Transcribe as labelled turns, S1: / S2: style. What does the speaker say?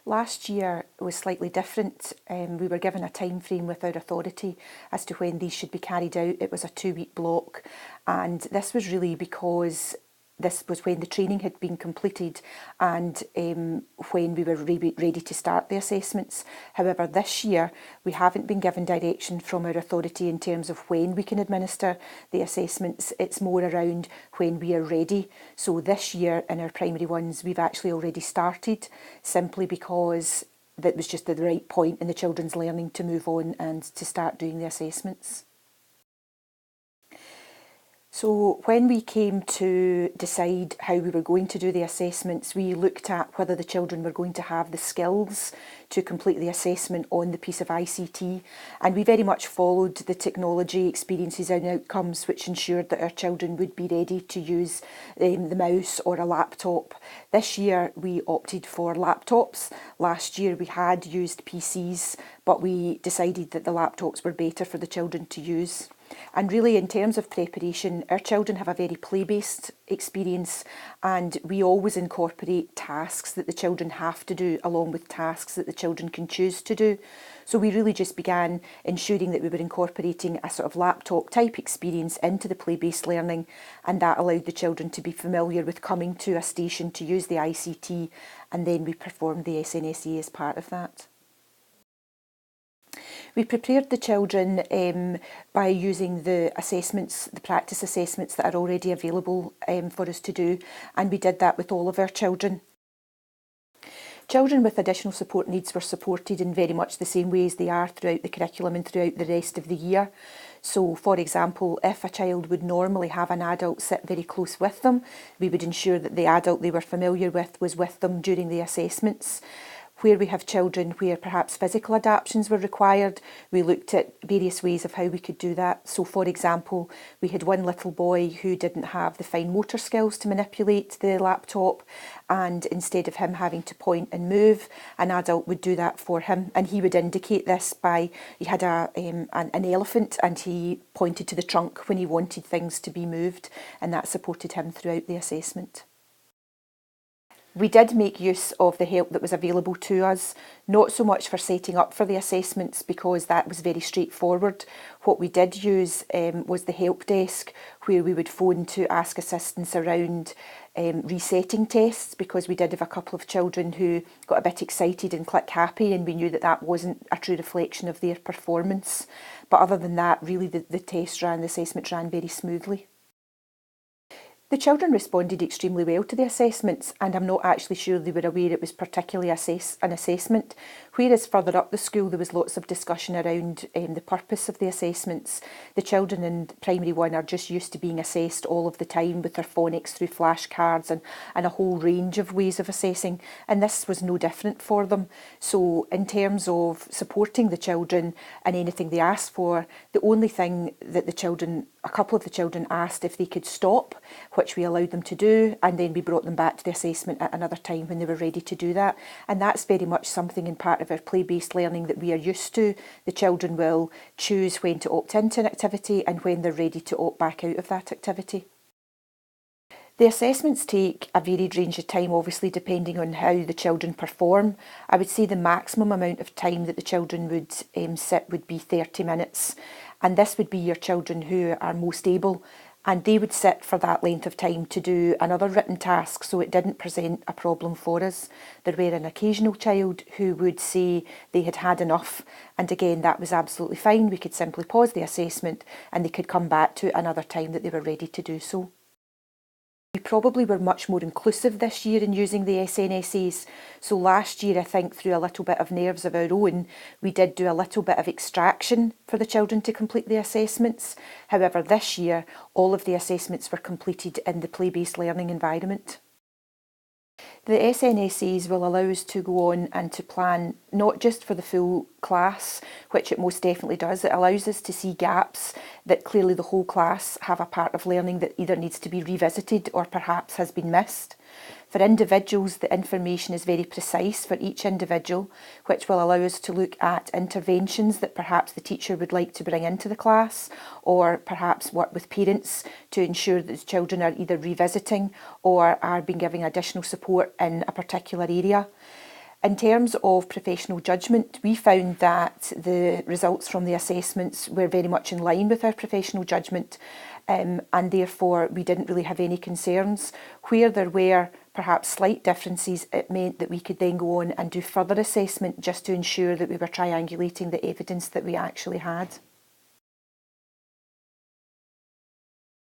S1: Last year was slightly different. We were given a time frame with our authority as to when these should be carried out. It was a 2-week block, and this was really because this was when the training had been completed and when we were ready to start the assessments. However, this year we haven't been given direction from our authority in terms of when we can administer the assessments. It's more around when we are ready. So this year in our primary ones we've actually already started, simply because that was just the right point in the children's learning to move on and to start doing the assessments. So when we came to decide how we were going to do the assessments, we looked at whether the children were going to have the skills to complete the assessment on the piece of ICT, and we very much followed the technology experiences and outcomes which ensured that our children would be ready to use the mouse or a laptop. This year we opted for laptops. Last year we had used PCs, but we decided that the laptops were better for the children to use. And really, in terms of preparation, our children have a very play-based experience, and we always incorporate tasks that the children have to do along with tasks that the children can choose to do. So we really just began ensuring that we were incorporating a sort of laptop type experience into the play-based learning, and that allowed the children to be familiar with coming to a station to use the ICT, and then we performed the SNSA as part of that. We prepared the children by using the assessments, the practice assessments that are already available for us to do, and we did that with all of our children. Children with additional support needs were supported in very much the same way as they are throughout the curriculum and throughout the rest of the year. So, for example, if a child would normally have an adult sit very close with them, we would ensure that the adult they were familiar with was with them during the assessments. Where we have children where perhaps physical adaptations were required, we looked at various ways of how we could do that. So, for example, we had one little boy who didn't have the fine motor skills to manipulate the laptop, and instead of him having to point and move, an adult would do that for him, and he would indicate this by, he had an elephant and he pointed to the trunk when he wanted things to be moved, and that supported him throughout the assessment. We did make use of the help that was available to us, not so much for setting up for the assessments because that was very straightforward. What we did use was the help desk, where we would phone to ask assistance around resetting tests, because we did have a couple of children who got a bit excited and click happy, and we knew that that wasn't a true reflection of their performance. But other than that, really the assessments ran very smoothly. The children responded extremely well to the assessments, and I'm not actually sure they were aware it was particularly an assessment. Whereas further up the school there was lots of discussion around the purpose of the assessments. The children in primary one are just used to being assessed all of the time with their phonics through flashcards and a whole range of ways of assessing, and this was no different for them. So in terms of supporting the children and anything they asked for, the only thing that a couple of the children asked if they could stop, which we allowed them to do, and then we brought them back to the assessment at another time when they were ready to do that. And that's very much something in part of our play-based learning that we are used to. The children will choose when to opt into an activity and when they're ready to opt back out of that activity. The assessments take a varied range of time, obviously depending on how the children perform. I would say the maximum amount of time that the children would sit would be 30 minutes, and this would be your children who are most able, and they would sit for that length of time to do another written task, so it didn't present a problem for us. There were an occasional child who would say they had had enough, and again that was absolutely fine. We could simply pause the assessment and they could come back to it another time that they were ready to do so. We probably were much more inclusive this year in using the SNSAs. So last year, I think through a little bit of nerves of our own, we did do a little bit of extraction for the children to complete the assessments. However, this year, all of the assessments were completed in the play-based learning environment. The SNSAs will allow us to go on and to plan not just for the full class, which it most definitely does. It allows us to see gaps that clearly the whole class have a part of learning that either needs to be revisited or perhaps has been missed. For individuals, the information is very precise for each individual, which will allow us to look at interventions that perhaps the teacher would like to bring into the class, or perhaps work with parents to ensure that the children are either revisiting or are being given additional support in a particular area. In terms of professional judgment, we found that the results from the assessments were very much in line with our professional judgment, and therefore we didn't really have any concerns. Where there were perhaps slight differences, it meant that we could then go on and do further assessment just to ensure that we were triangulating the evidence that we actually had.